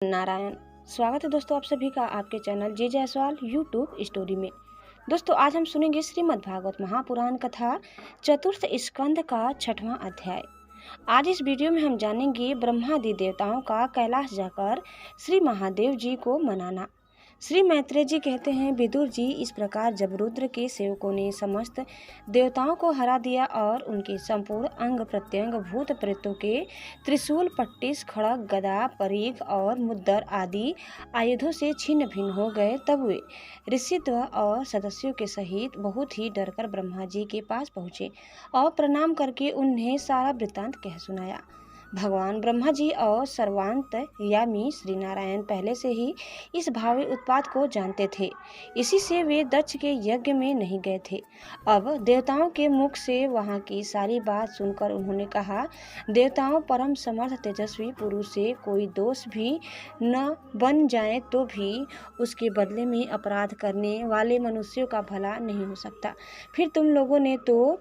नारायण। स्वागत है दोस्तों आप सभी का आपके चैनल जे जायसवाल यूट्यूब स्टोरी में। दोस्तों आज हम सुनेंगे श्रीमद् भागवत महापुराण कथा चतुर्थ स्कंद का 6वां अध्याय। आज इस वीडियो में हम जानेंगे ब्रह्मादि देवताओं का कैलाश जाकर श्री महादेव जी को मनाना। श्री मैत्रेय जी कहते हैं, विदुर जी, इस प्रकार जब रुद्र के सेवकों ने समस्त देवताओं को हरा दिया और उनके संपूर्ण अंग प्रत्यंग भूत प्रेतों के त्रिशूल, पट्टिस, खड़ग, गदा, परीघ और मुद्दर आदि आयुधों से छिन्न भिन्न हो गए, तब वे ऋषित्व और सदस्यों के सहित बहुत ही डरकर ब्रह्मा जी के पास पहुँचे और प्रणाम करके उन्हें सारा वृत्तांत कह सुनाया। भगवान ब्रह्मा जी और सर्वांतर्यामी श्री नारायण पहले से ही इस भावी उत्पात को जानते थे, इसी से वे दक्ष के यज्ञ में नहीं गए थे। अब देवताओं के मुख से वहां की सारी बात सुनकर उन्होंने कहा, देवताओं, परम समर्थ तेजस्वी पुरुष से कोई दोष भी न बन जाए तो भी उसके बदले में अपराध करने वाले मनुष्यों का भला नहीं हो सकता। फिर तुम लोगों ने तो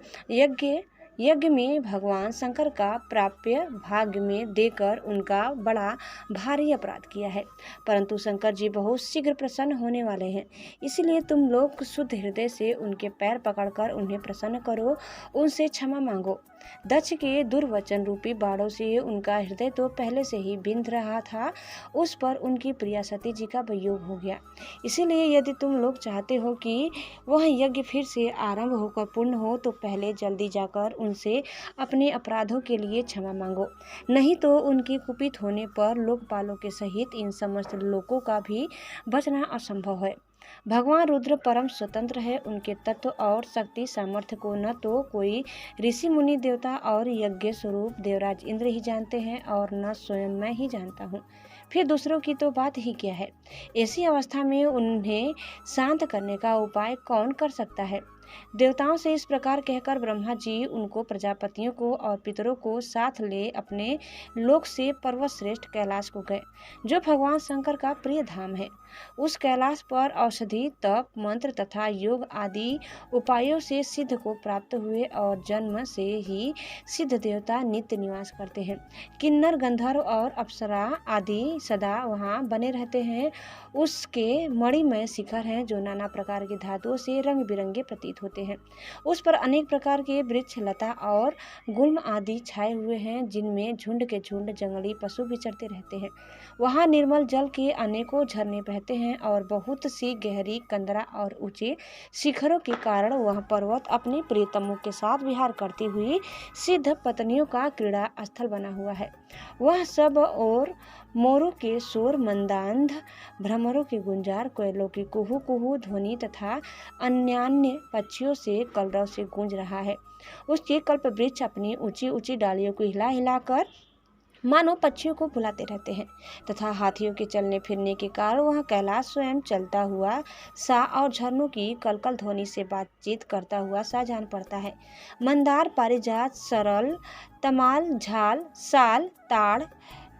यज्ञ में भगवान शंकर का प्राप्य भाग्य में देकर उनका बड़ा भारी अपराध किया है, परंतु शंकर जी बहुत शीघ्र प्रसन्न होने वाले हैं, इसलिए तुम लोग शुद्ध हृदय से उनके पैर पकड़कर उन्हें प्रसन्न करो, उनसे क्षमा मांगो। दक्ष के दुर्वचन रूपी बाणों से उनका हृदय तो पहले से ही बिंध रहा था, उस पर उनकी प्रिया सती जी का वियोग हो गया। इसीलिए यदि तुम लोग चाहते हो कि वह यज्ञ फिर से आरंभ होकर पूर्ण हो तो पहले जल्दी जाकर उनसे अपने अपराधों के लिए क्षमा मांगो, नहीं तो उनके कुपित होने पर लोकपालों के सहित इन समस्त लोकों का भी बचना असंभव है। भगवान रुद्र परम स्वतंत्र है, उनके तत्व और शक्ति सामर्थ्य को न तो कोई ऋषि मुनि देवता और यज्ञ स्वरूप देवराज इंद्र ही जानते हैं और न स्वयं मैं ही जानता हूँ, फिर दूसरों की तो बात ही क्या है। ऐसी अवस्था में उन्हें शांत करने का उपाय कौन कर सकता है। देवताओं से इस प्रकार कहकर ब्रह्मा जी उनको, प्रजापतियों को और पितरों को साथ ले अपने लोक से पर्वत श्रेष्ठ कैलाश को गए, जो भगवान शंकर का प्रिय धाम है। उस कैलाश पर औषधि, तप, मंत्र तथा योग आदि उपायों से सिद्ध को प्राप्त हुए और जन्म से ही सिद्ध देवता नित्य निवास करते हैं। किन्नर, गंधर्व और अप्सरा आदि सदा वहाँ बने रहते हैं। उसके मणिमय शिखर हैं जो नाना प्रकार की धातुओं से रंग बिरंगे प्रतीत होते हैं। उस पर अनेक प्रकार के वृक्ष, लता और गुल्म आदि छाए हुए हैं, जिनमें झुंड के झुंड जंगली पशु विचरते रहते हैं। वहाँ निर्मल जल के अनेकों झरने बहते हैं और बहुत सी गहरी कंदरा और ऊंचे शिखरों के कारण वह पर्वत अपने प्रियतमों के साथ विहार करती हुई सिद्ध पत्नियों का क्रीड़ा स्थल बना हुआ है। वह सब और मोरों के शोर, मंदांध भ्रमरों की गुंजार, कोयलों की कुहू कुहू ध्वनि तथा अन्यान्य पक्षियों से कलरव से गूंज रहा है। उसके कल्प वृक्ष अपनी ऊंची ऊंची डालियों को हिला हिलाकर मानो पक्षियों को बुलाते रहते हैं तथा हाथियों के चलने फिरने के कारण वह कैलाश स्वयं चलता हुआ सा और झरनों की कलकल ध्वनि से बातचीत करता हुआ सा जान पड़ता है। मंदार, पारिजात, सरल, तमाल, झाल, साल, ताड़,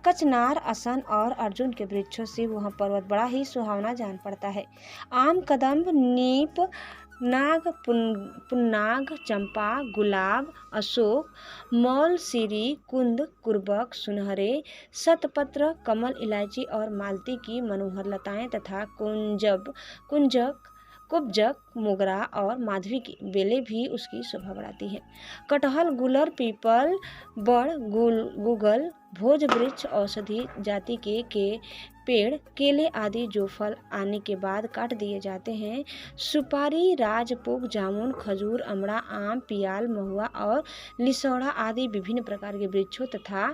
कचनार, असन और अर्जुन के वृक्षों से वह पर्वत बड़ा ही सुहावना जान पड़ता है। आम, कदम्ब, नीप, नाग, पुन्नाग, चंपा, गुलाब, अशोक, मौल, सीरी, कुंद, कुर्बक, सुनहरे, शतपत्र, कमल, इलायची और मालती की मनोहर लताएं तथा कुब्जक, मोगरा और माधवी की बेलें भी उसकी शोभा बढ़ाती हैं। कटहल, गुलर, पीपल, बड़, गुगल, भोज वृक्ष, औषधि जाति के पेड़, केले आदि जो फल आने के बाद काट दिए जाते हैं, सुपारी, राजपूग, जामुन, खजूर, अमड़ा, आम, पियाल, महुआ और लिसौड़ा आदि विभिन्न प्रकार के वृक्षों तथा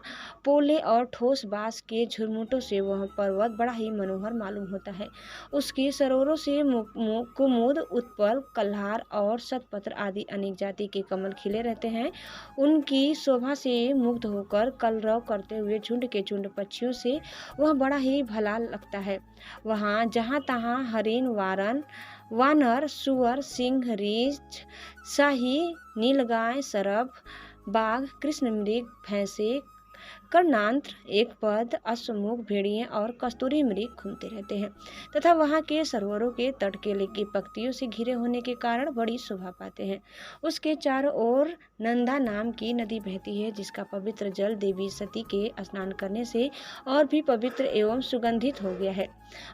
पोले और ठोस बांस के झुरमुटों से वह पर्वत बड़ा ही मनोहर मालूम होता है। उसके सरोवरों से कुमुद, उत्पल, कल्हार और शतपत्र आदि अनेक जाति के कमल खिले रहते हैं। उनकी शोभा से मुग्ध होकर कलरव करते हुए झुंड के झुंड पक्षियों से वह बड़ा ही भला लगता है। वहाँ जहाँ तहाँ हरिण, वानर, सुअर, सिंह, रीछ, शाही, नीलगाय, सरभ, बाघ, कृष्ण मृग, भैंसे, कर्णांत्र, एक पद, अश्वमुख भेड़िए और कस्तूरी मृग घूमते रहते हैं तथा वहाँ के सरोवरों के तट केले की पत्तियों से घिरे होने के कारण बड़ी शोभा पाते हैं। उसके चारों ओर नंदा नाम की नदी बहती है, जिसका पवित्र जल देवी सती के स्नान करने से और भी पवित्र एवं सुगंधित हो गया है।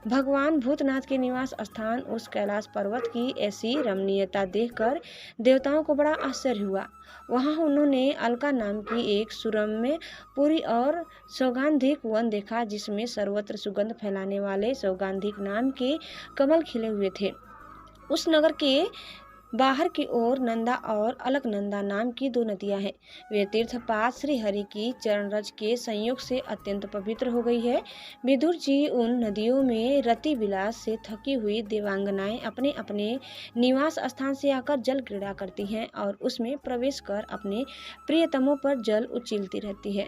भगवान भूतनाथ के निवास स्थान उस कैलाश पर्वत की ऐसी रमणीयता देखकर देवताओं को बड़ा आश्चर्य हुआ। वहां उन्होंने अलका नाम की एक सुरम्य पुरी और सौगंधिक वन देखा, जिसमें सर्वत्र सुगंध फैलाने वाले सौगंधिक नाम के कमल खिले हुए थे। उस नगर के बाहर की ओर नंदा और अलकनंदा नाम की दो नदियां हैं। वे तीर्थपात श्री हरि की चरण रज के संयोग से अत्यंत पवित्र हो गई है। विदुर जी उन नदियों में रति विलास से थकी हुई देवांगनाएं अपने अपने निवास स्थान से आकर जल क्रीड़ा करती हैं और उसमें प्रवेश कर अपने प्रियतमों पर जल उछीलती रहती है।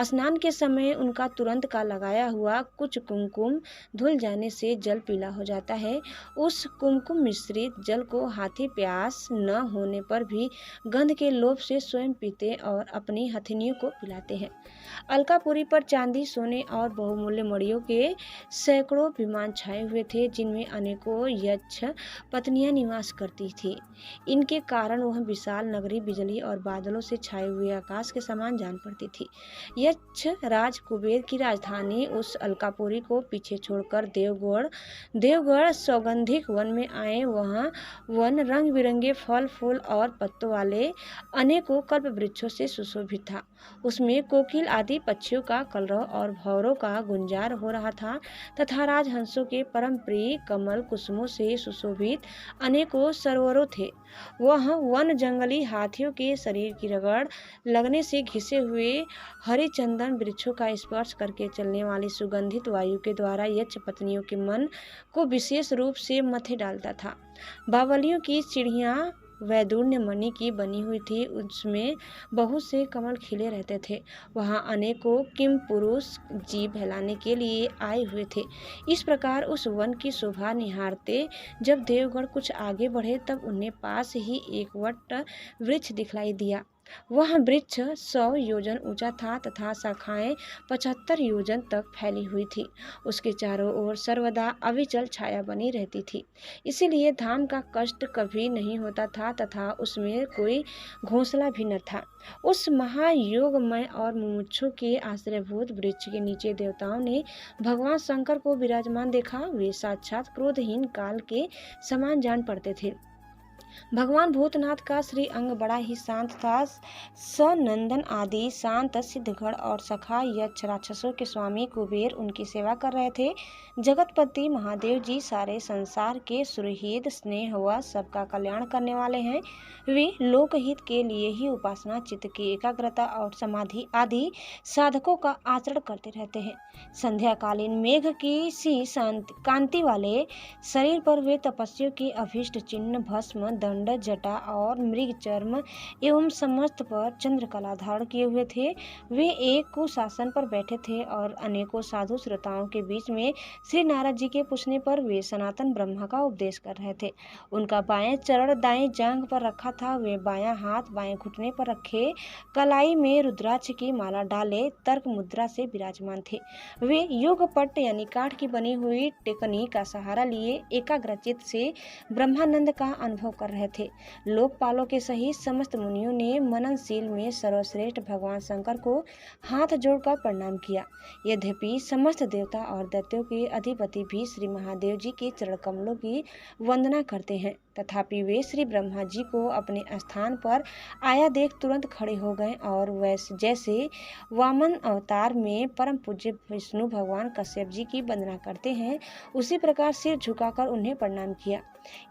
स्नान के समय उनका तुरंत का लगाया हुआ कुछ कुमकुम धुल जाने से जल पीला हो जाता है। उस कुमकुम मिश्रित जल को हाथी प्यास न होने पर भी गंध के लोभ से स्वयं पीते और अपनी हथिनियों को पिलाते हैं। अलकापुरी पर चांदी, सोने और बहुमूल्य मणियों के सैकड़ों विमान छाए हुए थे, जिनमें अनेकों यक्ष पत्नियां निवास करती थी। इनके कारण वह विशाल नगरी बिजली और बादलों से छाए हुए आकाश के समान जान पड़ती थी। यक्ष राज कुबेर की राजधानी उस अलकापुरी को पीछे छोड़कर देवगढ़ सौगंधिक वन में आए। वहाँ वन रंग बिरंगे फल फूल और पत्तों वाले अनेकों कल्प वृक्षों से सुशोभित था। उसमें कोकिल आदि पक्षियों का कलरव और भंवरों का गुंजार हो रहा था तथा राजहंसों के परम प्रिय कमल कुसुमों से सुशोभित अनेकों सरोवरों थे। वह वन जंगली हाथियों के शरीर की रगड़ लगने से घिसे हुए हरे चंदन वृक्षों का स्पर्श करके चलने वाली सुगंधित वायु के द्वारा यक्ष पत्नियों के मन को विशेष रूप से मथे डालता था। बावलियों की चिड़िया वैदुर्य मणि की बनी हुई थी, उसमें बहुत से कमल खिले रहते थे। वहाँ अनेकों किम पुरुष जीव बहलाने के लिए आए हुए थे। इस प्रकार उस वन की शोभा निहारते जब देवगढ़ कुछ आगे बढ़े तब उन्हें पास ही एक वट वृक्ष दिखलाई दिया। वह वृक्ष 100 योजन ऊंचा था तथा शाखाएं 75 योजन तक फैली हुई थी। उसके चारों ओर सर्वदा अविचल छाया बनी रहती थी, इसीलिए धाम का कष्ट कभी नहीं होता था तथा उसमें कोई घोंसला भी न था। उस महायोगमय और मुमुक्षु के आश्रयभूत वृक्ष के नीचे देवताओं ने भगवान शंकर को विराजमान देखा। वे साक्षात क्रोधहीन काल के समान जान पड़ते थे। भगवान भूतनाथ का श्री अंग बड़ा ही शांत था। सनंदन आदि शांत सिद्धगढ़ और सखा यक्ष राक्षसों के स्वामी कुबेर उनकी सेवा कर रहे थे। जगतपति महादेव जी सारे संसार के सुहृद स्नेह व सबका कल्याण करने वाले हैं। वे लोकहित के लिए ही उपासना, चित्त की एकाग्रता और समाधि आदि साधकों का आचरण करते रहते हैं। संध्याकालीन मेघ की सी कांति वाले शरीर पर वे तपस्वियों की अभीष्ट चिन्ह भस्म, दंड, जटा और मृग चर्म एवं समस्त पर चंद्रकला धारण किए हुए थे। वे एक कुशासन पर बैठे थे और अनेकों साधु श्रोताओं के बीच में श्री नारद जी के पूछने पर वे सनातन ब्रह्म का उपदेश कर रहे थे। उनका बाएं चरण दाएं जांघ पर रखा था। वे बायां हाथ बाएं घुटने पर रखे कलाई में रुद्राक्ष की माला डाले तर्क मुद्रा से विराजमान थे। वे योगपट यानी काठ की बनी हुई टेकनी का सहारा लिए एकाग्रचित से ब्रह्मानंद का अनुभव कर रहे थे। लोकपालों के सहित समस्त मुनियों ने मननशील में सर्वश्रेष्ठ भगवान शंकर को हाथ जोड़कर प्रणाम किया। यद्यपि समस्त देवता और दैत्यों के अधिपति भी श्री महादेव जी के चरण कमलों की वंदना करते हैं, तथापि वे श्री ब्रह्मा जी को अपने स्थान पर आया देख तुरंत खड़े हो गए और वैसे जैसे वामन अवतार में परम पूज्य विष्णु भगवान कश्यप जी की वंदना करते हैं, उसी प्रकार सिर झुकाकर उन्हें प्रणाम किया।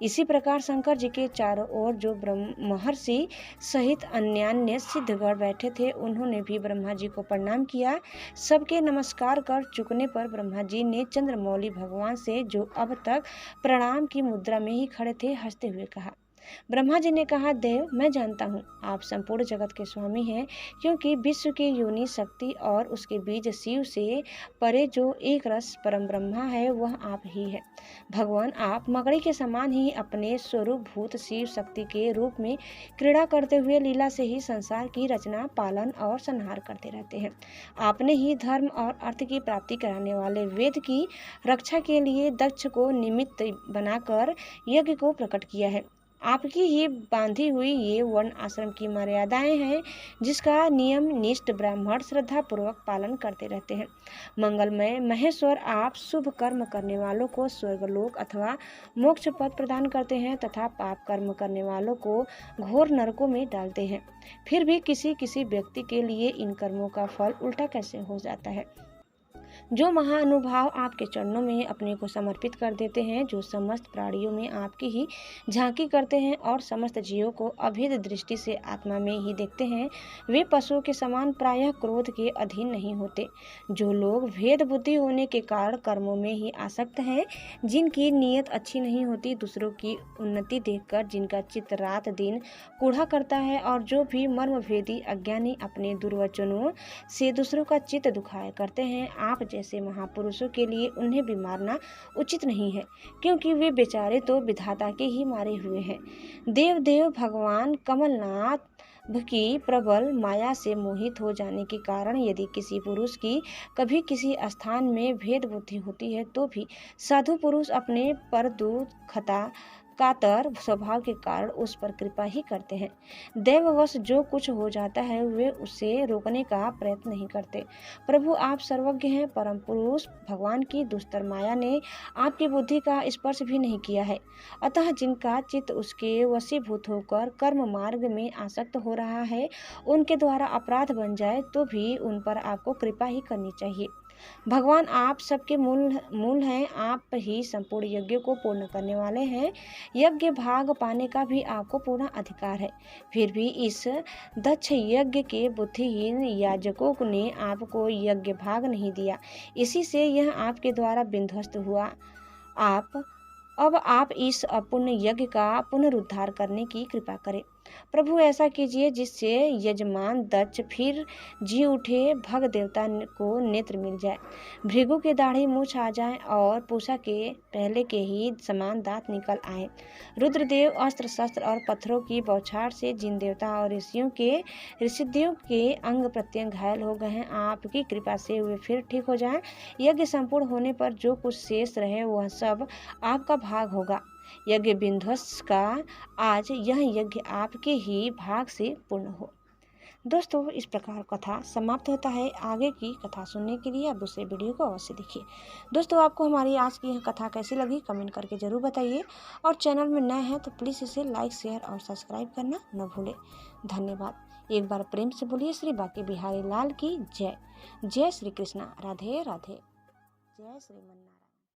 इसी प्रकार शंकर जी के चारों ओर जो महर्षि सहित अन्यान्य सिद्धगण बैठे थे, उन्होंने भी ब्रह्मा जी को प्रणाम किया। सबके नमस्कार कर चुकने पर ब्रह्मा जी ने चंद्रमौली भगवान से, जो अब तक प्रणाम की मुद्रा में ही खड़े थे, हंसते हुए कहा, ब्रह्मा जी ने कहा, देव मैं जानता हूँ आप संपूर्ण जगत के स्वामी हैं, क्योंकि विश्व की योनि शक्ति और उसके बीज शिव से परे जो एक रस परम ब्रह्मा है वह आप ही है। भगवान आप मकड़ी के समान ही अपने स्वरूप भूत शिव शक्ति के रूप में क्रीड़ा करते हुए लीला से ही संसार की रचना, पालन और संहार करते रहते हैं। आपने ही धर्म और अर्थ की प्राप्ति कराने वाले वेद की रक्षा के लिए दक्ष को निमित्त बनाकर यज्ञ को प्रकट किया है। आपकी ही बांधी हुई ये वर्ण आश्रम की मर्यादाएं हैं, जिसका नियम निष्ठ ब्राह्मण श्रद्धा पूर्वक पालन करते रहते हैं। मंगलमय महेश्वर आप शुभ कर्म करने वालों को स्वर्गलोक अथवा मोक्ष पद प्रदान करते हैं तथा पाप कर्म करने वालों को घोर नरकों में डालते हैं। फिर भी किसी किसी व्यक्ति के लिए इन कर्मों का फल उल्टा कैसे हो जाता है। जो महानुभाव आपके चरणों में अपने को समर्पित कर देते हैं, जो समस्त प्राणियों में आपकी ही झांकी करते हैं और समस्त जीवों को अभेद दृष्टि से आत्मा में ही देखते हैं, वे पशुओं के समान प्रायः क्रोध के अधीन नहीं होते। जो लोग भेद बुद्धि होने के कारण कर्मों में ही आसक्त हैं, जिनकी नीयत अच्छी नहीं होती, दूसरों की उन्नति देखकर जिनका चित्त रात दिन कूढ़ा करता है, और जो भी मर्मभेदी अज्ञानी अपने दुर्वचनों से दूसरों का चित्त दुखाया करते हैं, आप जैसे महापुरुषों के लिए उन्हें भी मारना उचित नहीं है, क्योंकि वे बेचारे तो विधाता के ही मारे हुए हैं। देव भगवान कमलनाथ की प्रबल माया से मोहित हो जाने के कारण यदि किसी पुरुष की कभी किसी स्थान में भेद बुद्धि होती है, तो भी साधु पुरुष अपने पर दुखता कातर स्वभाव के कारण उस पर कृपा ही करते हैं। दैववश जो कुछ हो जाता है वे उसे रोकने का प्रयत्न नहीं करते। प्रभु आप सर्वज्ञ हैं। परम पुरुष भगवान की दुस्तर माया ने आपकी बुद्धि का स्पर्श भी नहीं किया है, अतः जिनका चित्त उसके वशीभूत होकर कर्म मार्ग में आसक्त हो रहा है, उनके द्वारा अपराध बन जाए तो भी उन पर आपको कृपा ही करनी चाहिए। भगवान आप सबके मूल हैं, आप ही संपूर्ण यज्ञ को पूर्ण करने वाले हैं। यज्ञ भाग पाने का भी आपको पूर्ण अधिकार है। फिर भी इस दक्ष यज्ञ के बुद्धिहीन याजकों ने आपको यज्ञ भाग नहीं दिया, इसी से यह आपके द्वारा विध्वस्त हुआ। अब आप इस अपूर्ण यज्ञ का पुनरुद्धार करने की कृपा करें। प्रभु ऐसा कीजिए जिससे यजमान दक्ष फिर जी उठे, भग देवता को नेत्र मिल जाए, भृगु के दाढ़ी मूछ आ जाए और पूषा के पहले के ही समान दांत निकल आए। रुद्रदेव अस्त्र शस्त्र और पत्थरों की बौछार से जिन देवता और ऋषियों के अंग प्रत्यंग घायल हो गए हैं, आपकी कृपा से वे फिर ठीक हो जाएं। यज्ञ संपूर्ण होने पर जो कुछ शेष रहे वह सब आपका भाग होगा। यज्ञ विध्वंस का आज यह यज्ञ आपके ही भाग से पूर्ण हो। दोस्तों, इस प्रकार कथा समाप्त होता है। आगे की कथा सुनने के लिए आप दूसरे वीडियो को अवश्य देखिए। दोस्तों, आपको हमारी आज की यह कथा कैसी लगी कमेंट करके जरूर बताइए, और चैनल में नए हैं तो प्लीज़ इसे लाइक शेयर और सब्सक्राइब करना न भूलें। धन्यवाद। एक बार प्रेम से बोलिए श्री बांके बिहारी लाल की जय। जय श्री कृष्णा। राधे राधे। जय श्री मन्नारायण।